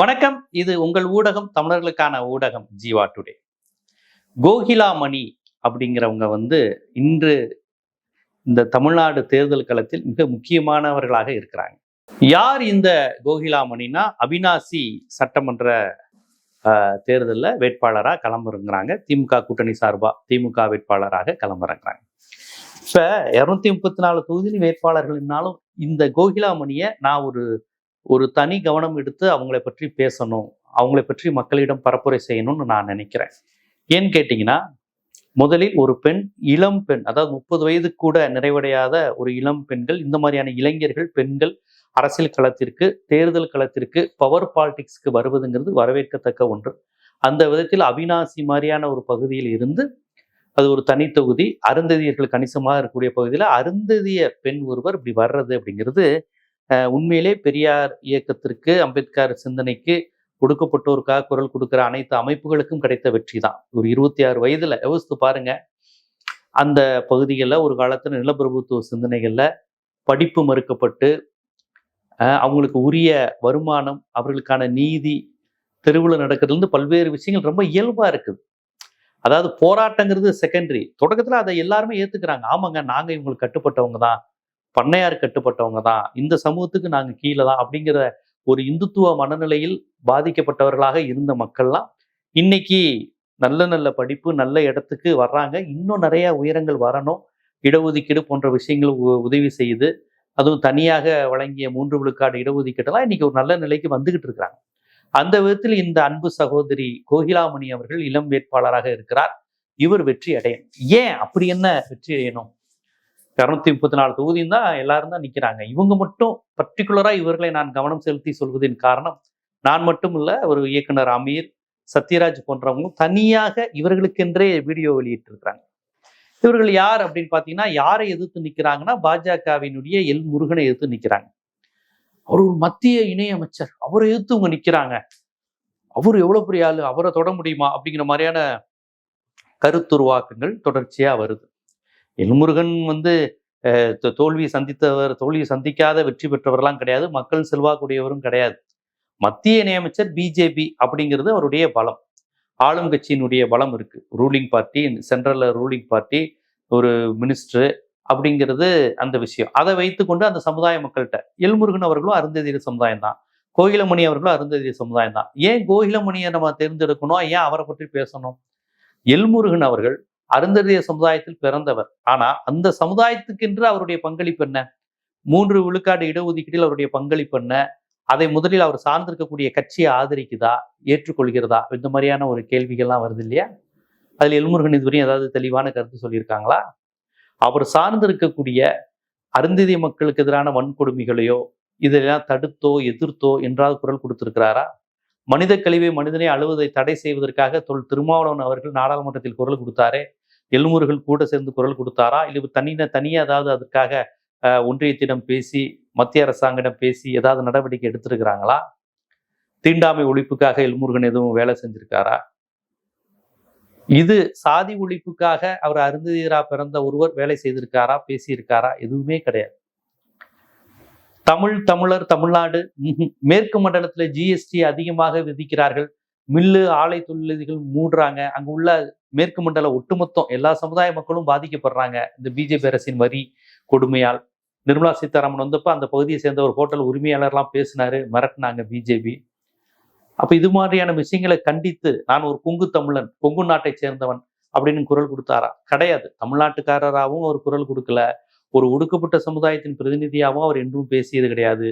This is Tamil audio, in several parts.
வணக்கம். இது உங்கள் ஊடகம், தமிழர்களுக்கான ஊடகம் ஜீவா டுடே. கோகிலாமணி அப்படிங்கிறவங்க இன்று இந்த தமிழ்நாடு தேர்தல் களத்தில் மிக முக்கியமானவர்களாக இருக்கிறாங்க. யார் இந்த கோகிலாமணினா, அவிநாசி சட்டமன்ற தேர்தலில் வேட்பாளராக களமிறங்குறாங்க. திமுக கூட்டணி சார்பா திமுக வேட்பாளராக களமிறங்குறாங்க. இப்ப 234 தொகுதி வேட்பாளர்கள்னாலும் இந்த கோகிலாமணியை நான் ஒரு தனி கவனம் எடுத்து அவங்களை பற்றி பேசணும், அவங்களை பற்றி மக்களிடம் பரப்புரை செய்யணும்னு நான் நினைக்கிறேன். ஏன்னு கேட்டீங்கன்னா, முதலில் ஒரு பெண், இளம் பெண், அதாவது 30 வயது கூட நிறைவடையாத ஒரு இளம் பெண்கள், இந்த மாதிரியான இளைஞர்கள், பெண்கள் அரசியல் களத்திற்கு, தேர்தல் களத்திற்கு, பவர் பாலிடிக்ஸ்க்கு வருவதுங்கிறது வரவேற்கத்தக்க ஒன்று. அந்த விதத்தில் அவிநாசி மாதிரியான ஒரு பகுதியில் இருந்து, அது ஒரு தனி தொகுதி, அருந்ததியர்கள் கணிசமாக இருக்கக்கூடிய பகுதியில் அருந்ததிய பெண் ஒருவர் இப்படி வர்றது அப்படிங்கிறது உண்மையிலே பெரியார் இயக்கத்திற்கு, அம்பேத்கர் சிந்தனைக்கு, ஒடுக்கப்பட்டோருக்காக குரல் கொடுக்கிற அனைத்து அமைப்புகளுக்கும் கிடைத்த வெற்றி தான். ஒரு 26 வயதுல யோசித்து பாருங்க. அந்த பகுதிகளில் ஒரு காலத்துல நிலப்பிரபுத்துவ சிந்தனைகள்ல படிப்பு மறுக்கப்பட்டு, அவங்களுக்கு உரிய வருமானம், அவர்களுக்கான நீதி, தெருவில் நடக்கிறதுலேருந்து பல்வேறு விஷயங்கள் ரொம்ப இயல்பா இருக்குது. அதாவது போராட்டங்கிறது செகண்டரி. தொடக்கத்துல அதை எல்லாருமே ஏத்துக்கிறாங்க. ஆமாங்க, நாங்க இவங்களுக்கு கட்டுப்பட்டவங்க தான், பண்ணையார் கட்டுப்பட்டவங்க தான், இந்த சமூகத்துக்கு நாங்க கீழே தான் அப்படிங்கிற ஒரு இந்துத்துவ மனநிலையில் பாதிக்கப்பட்டவர்களாக இருந்த மக்கள்லாம் இன்னைக்கு நல்ல நல்ல படிப்பு, நல்ல இடத்துக்கு வர்றாங்க. இன்னும் நிறைய உயரங்கள் வரணும். இடஒதுக்கீடு போன்ற விஷயங்கள் உதவி செய்யுது. அதுவும் தனியாக வழங்கிய 3 விழுக்காடு இடஒதுக்கீடெல்லாம் இன்னைக்கு ஒரு நல்ல நிலைக்கு வந்துகிட்டு இருக்கிறாங்க. அந்த விதத்தில் இந்த அன்பு சகோதரி கோகிலாமணி அவர்கள் இளம் வேட்பாளராக இருக்கிறார். இவர் வெற்றி அடையணும். ஏன் அப்படி என்ன வெற்றி அடையணும்? 234 தொகுதியும் தான் எல்லாரும் தான் நிற்கிறாங்க. இவங்க மட்டும் பர்டிகுலரா இவர்களை நான் கவனம் செலுத்தி சொல்வதின் காரணம், நான் மட்டும் இல்ல, ஒரு இயக்குனர் அமீர், சத்யராஜ் போன்றவங்களும் தனியாக இவர்களுக்கென்றே வீடியோ வெளியிட்டு இருக்கிறாங்க. இவர்கள் யார் அப்படின்னு பாத்தீங்கன்னா, யாரை எதிர்த்து நிற்கிறாங்கன்னா, பாஜகவினுடைய எல் முருகனை எதிர்த்து நிற்கிறாங்க. அவர் ஒரு மத்திய இணையமைச்சர், அவரை எதிர்த்து இவங்க நிற்கிறாங்க. அவர் எவ்வளவு பெரிய ஆளு, அவரை தொட முடியுமா அப்படிங்கிற மாதிரியான கருத்துருவாக்கங்கள் தொடர்ச்சியா வருது. எல்முருகன் தோல்வி சந்திக்காத வெற்றி பெற்றவரெல்லாம் கிடையாது, மக்கள் செல்வாக்குடையவரும் கிடையாது. மத்திய இணையமைச்சர் பிஜேபி அப்படிங்கிறது அவருடைய பலம், ஆளும் கட்சியினுடைய பலம் இருக்கு. Ruling party, central ruling party, ஒரு மினிஸ்டர் அப்படிங்கிறது அந்த விஷயம். அதை வைத்துக்கொண்டு அந்த சமுதாய மக்கள்கிட்ட எல்முருகன் அவர்களும் அருந்ததிய சமுதாயம் தான், கோகிலமணி அவர்களும் அருந்ததிய சமுதாயம் தான். ஏன் கோகிலமணியை நம்ம தேர்ந்தெடுக்கணும், ஏன் அவரை பற்றி பேசணும்? எல்முருகன் அவர்கள் அருந்ததிய சமுதாயத்தில் பிறந்தவர். ஆனா அந்த சமுதாயத்துக்கென்று அவருடைய பங்களிப்பு என்ன? 3 விழுக்காடு இடஒதுக்கீட்டில் அவருடைய பங்களிப்பு என்ன? அதை முதலில் அவர் சார்ந்திருக்கக்கூடிய கட்சியை ஆதரிக்குதா, ஏற்றுக்கொள்கிறதா? இந்த மாதிரியான ஒரு கேள்விகள்லாம் வருது இல்லையா? அதுல எல்முருகன் இதுவரையும் ஏதாவது தெளிவான கருத்து சொல்லியிருக்காங்களா? அவர் சார்ந்திருக்கக்கூடிய அருந்ததிய மக்களுக்கு எதிரான வன்கொடுமைகளையோ இதெல்லாம் தடுத்தோ எதிர்த்தோ என்றாவது குரல் கொடுத்திருக்கிறாரா? மனித கழிவை, மனிதனை அழுவதை தடை செய்வதற்காக திருமாவளவன் அவர்கள் நாடாளுமன்றத்தில் குரல் கொடுத்தாரே, எல்முருகன் கூட சேர்ந்து குரல் கொடுத்தாரா? இல்லை தனியா ஏதாவது அதற்காக ஒன்றியத்திடம் பேசி, மத்திய அரசாங்கிடம் பேசி ஏதாவது நடவடிக்கை எடுத்திருக்கிறாங்களா? தீண்டாமை ஒழிப்புக்காக எல்முருகன் எதுவும் வேலை செஞ்சிருக்காரா? இது சாதி ஒழிப்புக்காக அவர் அருந்ததியரா பிறந்த ஒருவர் வேலை செய்திருக்காரா, பேசியிருக்காரா? எதுவுமே கிடையாது. தமிழர், தமிழ்நாடு, மேற்கு மண்டலத்துல ஜிஎஸ்டி அதிகமாக விதிக்கிறார்கள், மில்லு, ஆலை தொழிலதிகள் மூடுறாங்க. அங்க உள்ள மேற்கு மண்டல ஒட்டுமொத்தம் எல்லா சமுதாய மக்களும் பாதிக்கப்படுறாங்க இந்த பிஜேபி அரசின் வரி கொடுமையால். நிர்மலா சீதாராமன் வந்தப்ப அந்த பகுதியை சேர்ந்த ஒரு ஹோட்டல் உரிமையாளர்லாம் பேசினாரு, மிரட்டினாங்க பிஜேபி. அப்ப இது மாதிரியான விஷயங்களை கண்டித்து, நான் ஒரு கொங்கு தமிழன், கொங்கு நாட்டை சேர்ந்தவன் அப்படின்னு குரல் கொடுத்தாரா? கிடையாது. தமிழ்நாட்டுக்காரராகவும் அவர் குரல் கொடுக்கல, ஒரு ஒடுக்கப்பட்ட சமுதாயத்தின் பிரதிநிதியாகவும் அவர் என்றும் பேசியது கிடையாது.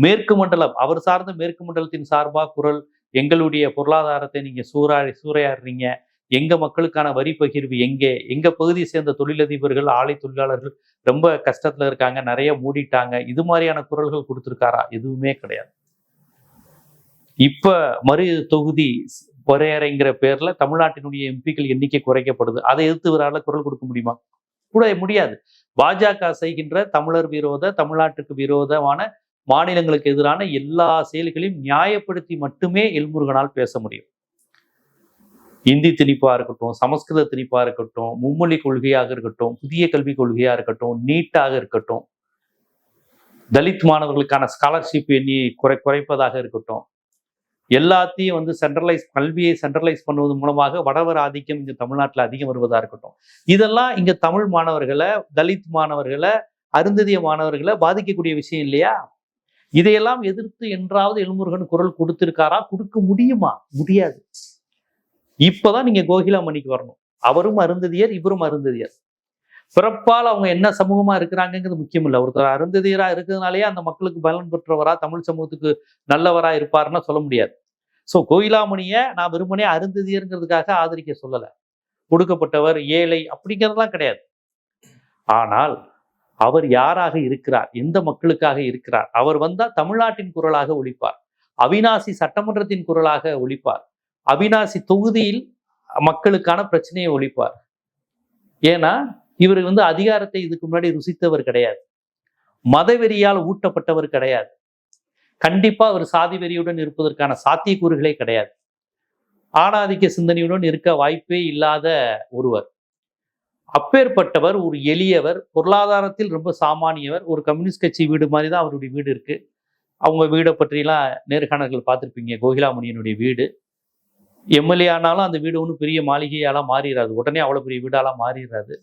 மேற்கு மண்டலம், அவர் சார்ந்த மேற்கு மண்டலத்தின் சார்பா குரல், எங்களுடைய பொருளாதாரத்தை நீங்க சூறையாடுறீங்க, எங்க மக்களுக்கான வரி பகிர்வு எங்கே, எங்க பகுதியை சேர்ந்த தொழிலதிபர்கள், ஆலை தொழிலாளர்கள் ரொம்ப கஷ்டத்துல இருக்காங்க, நிறைய மூடிட்டாங்க, இது மாதிரியான குரல்கள் கொடுத்திருக்காரா? எதுவுமே கிடையாது. இப்ப மறு தொகுதி வரையறைங்கிற பேர்ல தமிழ்நாட்டினுடைய எம்பிக்கள் எண்ணிக்கை குறைக்கப்படுது. அதை எதிர்த்து இவரால குரல் கொடுக்க முடியுமா? கூட முடியாது. பாஜக செய்கின்ற தமிழர் விரோத, தமிழ்நாட்டுக்கு விரோதமான, மாநிலங்களுக்கு எதிரான எல்லா செயல்களையும் நியாயப்படுத்தி மட்டுமே எல்முருகனால் பேச முடியும். இந்தி திணிப்பா இருக்கட்டும், சமஸ்கிருத திணிப்பா இருக்கட்டும், மும்மொழி கொள்கையாக இருக்கட்டும், புதிய கல்விக் கொள்கையா இருக்கட்டும், நீட்டாக இருக்கட்டும், தலித் மாணவர்களுக்கான ஸ்காலர்ஷிப் எண்ணி குறைப்பதாக இருக்கட்டும், எல்லாத்தையும் வந்து கல்வியை சென்ட்ரலைஸ் பண்ணுவது மூலமாக வடவர் ஆதிக்கம் இங்க தமிழ்நாட்டில் அதிகம் வருவதா இருக்கட்டும், இதெல்லாம் இங்க தமிழ் மாணவர்களை, தலித் மாணவர்களை, அருந்ததிய மாணவர்களை பாதிக்கக்கூடிய விஷயம் இல்லையா? இதையெல்லாம் எதிர்த்து என்றாவது எல்முருகன் குரல் கொடுத்திருக்காரா? கொடுக்க முடியுமா? முடியாது. இப்பதான் நீங்க கோகிலாமணிக்கு வரணும். அவரும் அருந்ததியர், இவரும் அருந்ததியர். பிறப்பால் அவங்க என்ன சமூகமா இருக்கிறாங்கிறது முக்கியம் இல்லை. ஒருத்தர் அருந்ததியரா இருக்கிறதுனாலேயே அந்த மக்களுக்கு பலன் பெற்றவரா, தமிழ் சமூகத்துக்கு நல்லவரா இருப்பாருன்னா சொல்ல முடியாது. ஸோ கோகிலாமணியை நான் வெறுமனே அருந்ததியருங்கிறதுக்காக ஆதரிக்க சொல்லல. கொடுக்கப்பட்டவர், ஏழை அப்படிங்கிறதுலாம் கிடையாது. ஆனால் அவர் யாராக இருக்கிறார், எந்த மக்களுக்காக இருக்கிறார்? அவர் வந்தா தமிழ்நாட்டின் குரலாக ஒலிப்பார், அவிநாசி சட்டமன்றத்தின் குரலாக ஒலிப்பார், அவிநாசி தொகுதியில் மக்களுக்கான பிரச்சனையை ஒலிப்பார். ஏன்னா இவர் வந்து அதிகாரத்தை இதுக்கு முன்னாடி ருசித்தவர் கிடையாது, மதவெறியால் ஊட்டப்பட்டவர் கிடையாது, கண்டிப்பா அவர் சாதி வெறியுடன் இருப்பதற்கான சாத்தியக்கூறுகளே கிடையாது, ஆணாதிக்க சிந்தனையுடன் இருக்க வாய்ப்பே இல்லாத ஒருவர். அப்பேற்பட்டவர் ஒரு எளியவர், பொருளாதாரத்தில் ரொம்ப சாமானியவர். ஒரு கம்யூனிஸ்ட் கட்சி வீடு மாதிரி தான் அவருடைய வீடு இருக்கு. அவங்க வீடை பற்றிலாம் நேர்காணல்கள் பார்த்துருப்பீங்க. கோகிலாமணியனுடைய வீடு எம்எல்ஏ ஆனாலும் அந்த வீடு ஒன்றும் பெரிய மாளிகையாலாம் மாறிடாது, உடனே அவ்வளோ பெரிய வீடாலாம் மாறிடாது.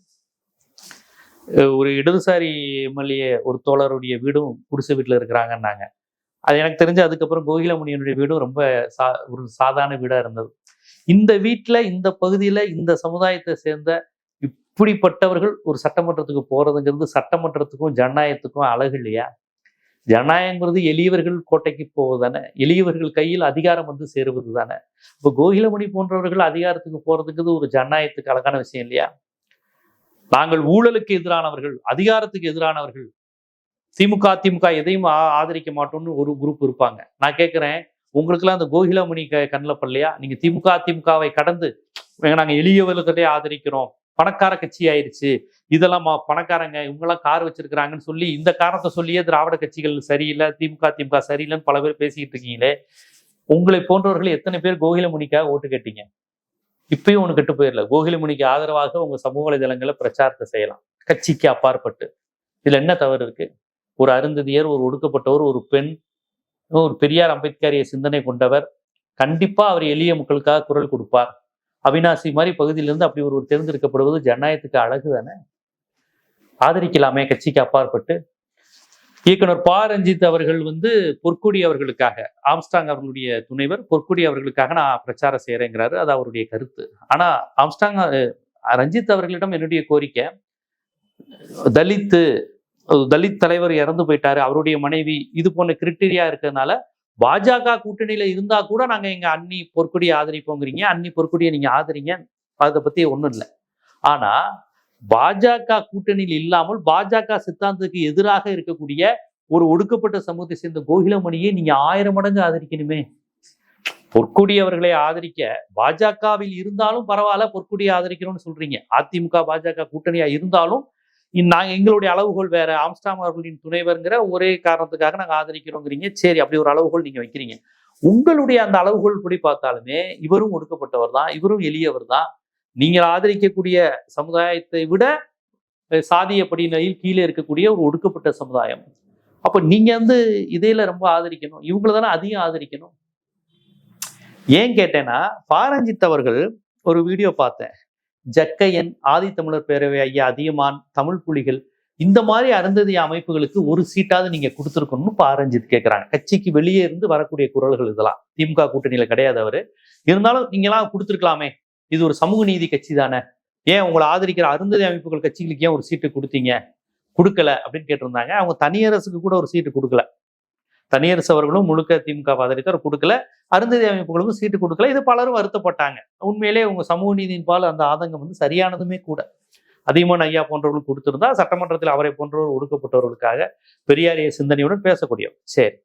ஒரு இடதுசாரி எம்எல்ஏ ஒரு தோழருடைய வீடும் குடிசை வீட்டில் இருக்கிறாங்கன்னாங்க. அது எனக்கு தெரிஞ்சு அதுக்கப்புறம் கோகிலாமணியனுடைய வீடும் ரொம்ப ஒரு சாதாரண வீடாக இருந்தது. இந்த வீட்டில், இந்த பகுதியில், இந்த சமுதாயத்தை சேர்ந்த இப்படிப்பட்டவர்கள் ஒரு சட்டமன்றத்துக்கு போறதுங்கிறது சட்டமன்றத்துக்கும் ஜனநாயகத்துக்கும் அழகு இல்லையா? ஜனநாயகங்கிறது எளியவர்கள் கோட்டைக்கு போவது தானே, எளியவர்கள் கையில் அதிகாரம் வந்து சேருவது தானே. இப்போ கோகிலமணி போன்றவர்கள் அதிகாரத்துக்கு போறதுங்கிறது ஒரு ஜனநாயகத்துக்கு அழகான விஷயம் இல்லையா? நாங்கள் ஊழலுக்கு எதிரானவர்கள், அதிகாரத்துக்கு எதிரானவர்கள், திமுக எதையும் ஆதரிக்க மாட்டோம்னு ஒரு குரூப் இருப்பாங்க. நான் கேட்கிறேன், உங்களுக்கெல்லாம் அந்த கோகிலாமணி கண்ணில் படலையா? நீங்க திமுகவை கடந்து நாங்க எளியவர்களே ஆதரிக்கிறோம், பணக்கார கட்சி ஆயிடுச்சு, இதெல்லாம் பணக்காரங்க, இவங்கெல்லாம் கார் வச்சிருக்கிறாங்கன்னு சொல்லி இந்த காரணத்தை சொல்லியே திராவிட கட்சிகள் சரியில்லை, திமுக சரியில்லைன்னு பல பேர் பேசிக்கிட்டு இருக்கீங்களே. உங்களை போன்றவர்கள் எத்தனை பேர் கோகிலமணிக்காக ஓட்டு கேட்டீங்க? இப்பயும் ஒன்று கெட்டு போயிடல. கோகிலமணிக்கு ஆதரவாக உங்க சமூக வலைதளங்களை பிரச்சாரத்தை செய்யலாம், கட்சிக்கு அப்பாற்பட்டு. இதுல என்ன தவறு இருக்கு? ஒரு அருந்ததியர், ஒரு ஒடுக்கப்பட்டவர், ஒரு பெண், ஒரு பெரியார் அம்பேத்கரிய சிந்தனை கொண்டவர், கண்டிப்பா அவர் எளிய மக்களுக்காக குரல் கொடுப்பார். அவிநாசி மாதிரி பகுதியிலிருந்து அப்படி ஒரு தேர்ந்தெடுக்கப்படுவது ஜனநாயகத்துக்கு அழகு தானே. ஆதரிக்கலாமே கட்சிக்கு அப்பாற்பட்டு. இயக்குனர் ப. ரஞ்சித் அவர்கள் வந்து பொற்கொடி அவர்களுக்காக, ஆம்ஸ்டாங் அவர்களுடைய துணைவர் பொற்கொடி அவர்களுக்காக நான் பிரச்சாரம் செய்யறேங்கிறாரு. அது அவருடைய கருத்து. ஆனா ரஞ்சித் அவர்களிடம் என்னுடைய கோரிக்கை, தலித் தலைவர் இறந்து போயிட்டாரு, அவருடைய மனைவி, இது போன்ற கிரிட்டீரியா இருக்கிறதுனால பாஜக கூட்டணியில இருந்தா கூட நாங்க எங்க அண்ணி பொற்கொடியை ஆதரிப்போங்கிறீங்க, அண்ணி பொற்கொடியை நீங்க ஆதரிங்க, அதை பத்தி ஒண்ணும் இல்லை. ஆனா பாஜக கூட்டணியில் இல்லாமல் பாஜக சித்தாந்தத்துக்கு எதிராக இருக்கக்கூடிய ஒரு ஒடுக்கப்பட்ட சமூகத்தை சேர்ந்த கோகிலமணியை நீங்க 1000 மடங்கு ஆதரிக்கணுமே. பொற்கொடி அவர்களை ஆதரிக்க பாஜகவில் இருந்தாலும் பரவாயில்ல, பொற்கொடியை ஆதரிக்கணும்னு சொல்றீங்க. அதிமுக பாஜக கூட்டணியா இருந்தாலும் நாங்க எங்களுடைய அளவுகோல் வேற, ஆம்ஸ்டாங் அவர்களின் துணைவர்ங்கிற ஒரே காரணத்துக்காக நாங்க ஆதரிக்கிறோங்கிறீங்க. சரி, அப்படி ஒரு அளவுகோல் நீங்க வைக்கிறீங்க. உங்களுடைய அந்த அளவுகோல் படி பார்த்தாலுமே இவரும் ஒடுக்கப்பட்டவர் தான், இவரும் எளியவர் தான். நீங்கள் ஆதரிக்கக்கூடிய சமுதாயத்தை விட சாதிய படிநிலையில் கீழே இருக்கக்கூடிய ஒரு ஒடுக்கப்பட்ட சமுதாயம். அப்ப நீங்க வந்து இதையில ரொம்ப ஆதரிக்கணும், இவங்களை தானே அதிகம் ஆதரிக்கணும். ஏன் கேட்டேன்னா, ப. ரஞ்சித் அவர்கள் ஒரு வீடியோ பார்த்தேன். ஜக்கையன், ஆதித்தமிழர் பேரவை ஐயா அதியமான், தமிழ் புலிகள், இந்த மாதிரி அருந்ததிய அமைப்புகளுக்கு ஒரு சீட்டாவது நீங்க கொடுத்துருக்கணும்னு ப. ரஞ்சித் கேட்கிறாங்க. கட்சிக்கு வெளியே இருந்து வரக்கூடிய குரல்கள் இதெல்லாம். திமுக கூட்டணியில கிடையாது அவரு. இருந்தாலும் நீங்களாம் கொடுத்துருக்கலாமே, இது ஒரு சமூக நீதி கட்சி தானே, ஏன் உங்களை ஆதரிக்கிற அருந்ததி அமைப்புகள் கட்சிகளுக்கு ஏன் ஒரு சீட்டு கொடுத்தீங்க? கொடுக்கல அப்படின்னு கேட்டிருந்தாங்க. அவங்க தனியரசுக்கு கூட ஒரு சீட்டு கொடுக்கல. தனியரசு அவர்களும் முழுக்க திமுக ஆதரித்தார், கொடுக்கல. அருந்ததி அமைப்புகளுக்கும் சீட்டு கொடுக்கல. இது பலரும் வருத்தப்பட்டாங்க. உண்மையிலே உங்க சமூக நீதியின் பால் அந்த ஆதங்கம் வந்து சரியானதுமே கூட. அதிகமான ஐயா போன்றவர்கள் கொடுத்திருந்தா சட்டமன்றத்தில் அவரை போன்றவர் ஒடுக்கப்பட்டவர்களுக்காக பெரியாரிய சிந்தனையுடன் பேசக்கூடியவர். சரி,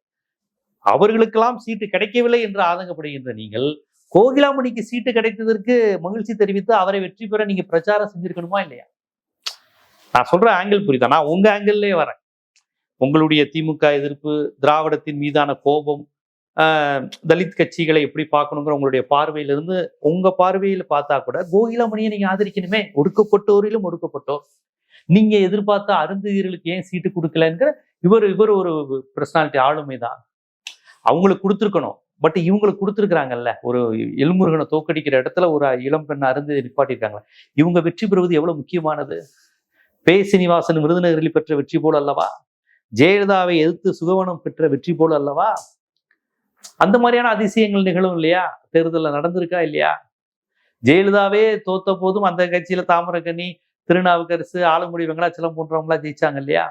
அவர்களுக்கெல்லாம் சீட்டு கிடைக்கவில்லை என்று ஆதங்கப்படுகின்ற நீங்கள் கோகிலாமணிக்கு சீட்டு கிடைத்ததற்கு மகிழ்ச்சி தெரிவித்து அவரை வெற்றி பெற நீங்க பிரச்சாரம் செஞ்சிருக்கணுமா இல்லையா? நான் சொல்ற ஆங்கிள் புரியுதா? நான் உங்க ஆங்கிள்லயே வரேன். உங்களுடைய திமுக எதிர்ப்பு, திராவிடத்தின் மீதான கோபம், தலித் கட்சிகளை எப்படி பார்க்கணுங்கிற உங்களுடைய பார்வையிலிருந்து உங்க பார்வையில் பார்த்தா கூட கோகிலாமணியை நீங்க ஆதரிக்கணுமே. ஒடுக்கப்பட்டோரிலும் ஒடுக்கப்பட்டோர். நீங்க எதிர்பார்த்த அருந்ததியர்களுக்கு ஏன் சீட்டு கொடுக்கலங்கிற இவர் ஒரு பர்சனாலிட்டி, ஆளுமை தான். அவங்களுக்கு கொடுத்துருக்கணும். பட் இவங்களுக்கு கொடுத்துருக்குறாங்கல்ல, ஒரு எல்முருகனை தோக்கடிக்கிற இடத்துல ஒரு இளம் பெண் அருந்ததி நிப்பாட்டியிருக்காங்களா, இவங்க வெற்றி பெறுவது எவ்வளவு முக்கியமானது. பே சீனிவாசன் விருதுநகரில் பெற்ற வெற்றி போல் அல்லவா, ஜெயலலிதாவை எதிர்த்து சுகவனம் பெற்ற வெற்றி போல் அல்லவா. அந்த மாதிரியான அதிசயங்கள் நிகழும் இல்லையா, தேர்தலில் நடந்திருக்கா இல்லையா. ஜெயலலிதாவே தோத்த போதும் அந்த கட்சியில தாமிரகனி, திருநாவுக்கரசு, ஆலங்குடி வெங்கடாச்சலம் போன்றவங்களா ஜெயிச்சாங்க இல்லையா.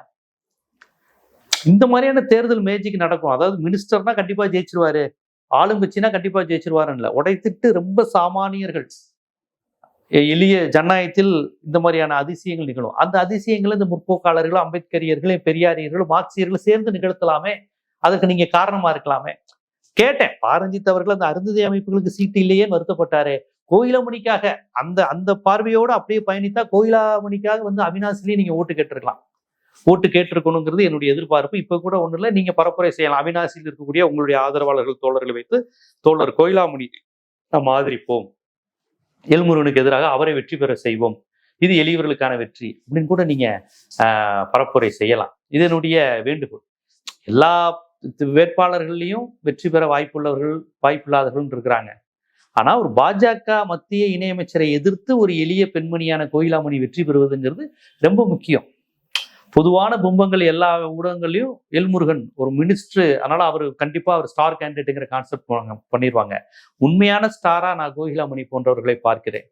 இந்த மாதிரியான தேர்தல் மேஜிக் நடக்கும். அதாவது மினிஸ்டர்னா கண்டிப்பா ஜெயிச்சிருவாரு, ஆளுங்கட்சினா கண்டிப்பா ஜெயிச்சிருவாருன்னு இல்லை, உடைத்திட்டு ரொம்ப சாமானியர்கள் எளிய ஜனநாயகத்தில் இந்த மாதிரியான அதிசயங்கள் நிகழும். அந்த அதிசயங்கள் இந்த முற்போக்காளர்களும் அம்பேத்கரியர்களும் பெரியாரியர்களும் மார்க்சியர்களும் சேர்ந்து நிகழ்த்தலாமே, அதுக்கு நீங்க காரணமா இருக்கலாமே. கேட்டேன், பாரஞ்சித் அவர்கள் அந்த அருந்ததி அமைப்புகளுக்கு சீட்டு இல்லையே வருத்தப்பட்டாரு. கோயிலாமணிக்காக அந்த அந்த பார்வையோடு அப்படியே பயணித்தா கோயிலாமணிக்காக வந்து அவினாசிலேயே நீங்க ஓட்டு கேட்டிருக்கலாம், ஓட்டு கேட்டிருக்கணுங்கிறது என்னுடைய எதிர்பார்ப்பு. இப்ப கூட ஒண்ணு இல்லை, நீங்க பரப்புரை செய்யலாம். அவினாசியில் இருக்கக்கூடிய உங்களுடைய ஆதரவாளர்கள் தோழர்களை வைத்து தோழர் கோயிலாமணி நாம் ஆதரிப்போம், எல்முருகனுக்கு எதிராக அவரை வெற்றி பெற செய்வோம், இது எளியவர்களுக்கான வெற்றி அப்படின்னு கூட நீங்க பரப்புரை செய்யலாம். இது என்னுடைய வேண்டுகோள். எல்லா வேட்பாளர்களையும் வெற்றி பெற வாய்ப்புள்ளவர்கள் வாய்ப்பில்லாதவர்கள் இருக்கிறாங்க. ஆனா ஒரு பாஜக மத்திய இணையமைச்சரை எதிர்த்து ஒரு எளிய பெண்மணியான கோயிலாமணி வெற்றி பெறுவதுங்கிறது ரொம்ப முக்கியம். பொதுவான பிம்பங்கள் எல்லா ஊடகங்களையும் எல்முருகன் ஒரு மினிஸ்டர், அதனால அவர் கண்டிப்பா அவர் ஸ்டார் கேண்டிடேட்டுங்கிற கான்செப்ட் பண்ணிடுவாங்க. உண்மையான ஸ்டாரா நான் கோகிலாமணி போன்றவர்களை பார்க்கிறேன்.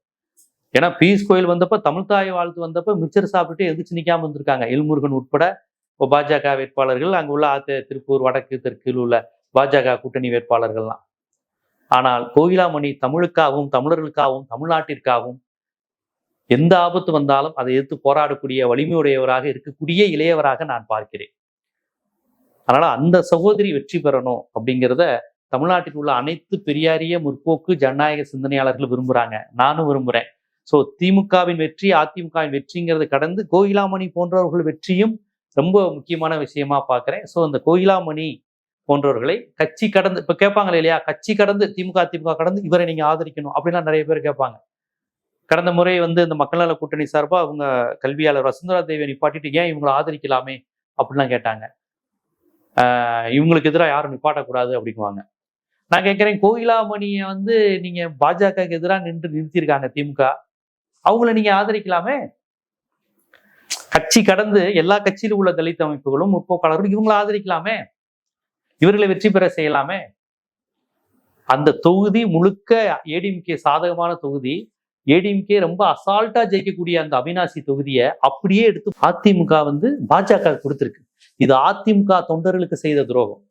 ஏன்னா பீஸ் கோயில் வந்தப்ப, தமிழ்தாய் வாழ்த்து வந்தப்ப மிச்சர் சாப்பிட்டு எதிர்த்து நிக்காம வந்திருக்காங்க எல்முருகன் உட்பட பாஜக வேட்பாளர்கள், அங்க உள்ள திருப்பூர் வடக்கு தெற்கில் உள்ள பாஜக கூட்டணி வேட்பாளர்கள்லாம். ஆனால் கோகிலாமணி தமிழுக்காகவும் தமிழர்களுக்காகவும் தமிழ்நாட்டிற்காகவும் எந்த ஆபத்து வந்தாலும் அதை எதிர்த்து போராடக்கூடிய வலிமையுடையவராக இருக்கக்கூடிய இளையவராக நான் பார்க்கிறேன். அதனால அந்த சகோதரி வெற்றி பெறணும் அப்படிங்கிறத தமிழ்நாட்டில் உள்ள அனைத்து பெரியாரிய முற்போக்கு ஜனநாயக சிந்தனையாளர்கள் விரும்புறாங்க, நானும் விரும்புறேன். ஸோ திமுகவின் வெற்றி அதிமுகவின் வெற்றிங்கிறது கடந்து கோகிலாமணி போன்றவர்கள் வெற்றியும் ரொம்ப முக்கியமான விஷயமா பார்க்கிறேன். ஸோ அந்த கோகிலாமணி போன்றவர்களை கட்சி கடந்து, இப்ப கேட்பாங்க இல்லையா, கட்சி கடந்து திமுக கடந்து இவரை நீங்க ஆதரிக்கணும் அப்படின்லாம் நிறைய பேர் கேட்பாங்க. கடந்த முறை வந்து இந்த மக்கள் நல கூட்டணி சார்பா அவங்க கல்வியாளர் வசுந்தரா தேவியை நிப்பாட்டிட்டு ஏன் இவங்களை ஆதரிக்கலாமே அப்படின்லாம் கேட்டாங்க. இவங்களுக்கு எதிராக யாரும் நிப்பாட்டக்கூடாது அப்படிங்குவாங்க. நான் கேட்கிறேன், கோகிலாமணியை வந்து நீங்க பாஜகவுக்கு எதிராக நிறுத்தியிருக்காங்க திமுக, அவங்கள நீங்க ஆதரிக்கலாமே. கட்சி கடந்து எல்லா கட்சியிலும் உள்ள தலித் அமைப்புகளும் முற்போக்காளர்களும் இவங்களை ஆதரிக்கலாமே, இவர்களை வெற்றி பெற செய்யலாமே. அந்த தொகுதி முழுக்க ஏடிஎம்கே சாதகமான தொகுதி, ஏடிஎம்கே ரொம்ப அசால்ட்டா ஜெயிக்கக்கூடிய அந்த அவினாசி தொகுதியை அப்படியே எடுத்து அதிமுக வந்து பாஜக கொடுத்திருக்கு. இது அதிமுக தொண்டர்களுக்கு செய்த துரோகம்.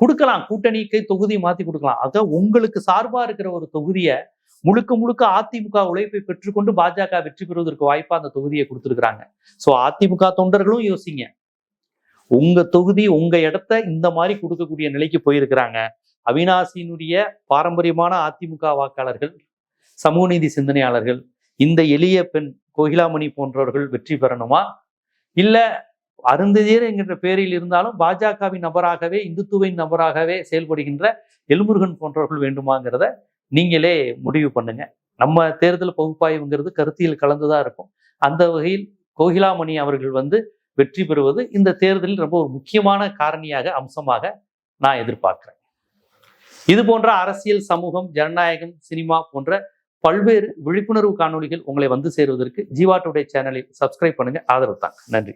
கொடுக்கலாம், கூட்டணிக்கு தொகுதி மாத்தி கொடுக்கலாம். அதான் உங்களுக்கு சார்பா இருக்கிற ஒரு தொகுதியை முழுக்க முழுக்க அதிமுக உழைப்பை பெற்றுக்கொண்டு பாஜக வெற்றி பெறுவதற்கு வாய்ப்பா அந்த தொகுதியை கொடுத்துருக்காங்க. ஸோ அதிமுக தொண்டர்களும் யோசிங்க, உங்க தொகுதி உங்க இடத்த இந்த மாதிரி கொடுக்கக்கூடிய நிலைக்கு போயிருக்கிறாங்க. அவினாசியினுடைய பாரம்பரியமான அதிமுக வாக்காளர்கள், சமூக நீதி சிந்தனையாளர்கள், இந்த எளிய பெண் கோகிலாமணி போன்றவர்கள் வெற்றி பெறணுமா, இல்ல அருந்ததியர் என்கின்ற பேரில் இருந்தாலும் பாஜகவின் நபராகவே இந்துத்துவின் நபராகவே செயல்படுகின்ற எல்முருகன் போன்றவர்கள் வேண்டுமாங்கிறத நீங்களே முடிவு பண்ணுங்க. நம்ம தேர்தல் பகுப்பாய்வுங்கிறது கருத்தியல் கலந்துதான் இருக்கும். அந்த வகையில் கோகிலாமணி அவர்கள் வந்து வெற்றி பெறுவது இந்த தேர்தலில் ரொம்ப ஒரு முக்கியமான காரணியாக அம்சமாக நான் எதிர்பார்க்கிறேன். இது போன்ற அரசியல், சமூகம், ஜனநாயகம், சினிமா போன்ற பல்வேறு விழிப்புணர்வு காணொளிகள் உங்களை வந்து சேருவதற்கு ஜீவா டுடே சேனலில் சப்ஸ்கிரைப் பண்ணுங்க, ஆதரவு தாங்க. நன்றி.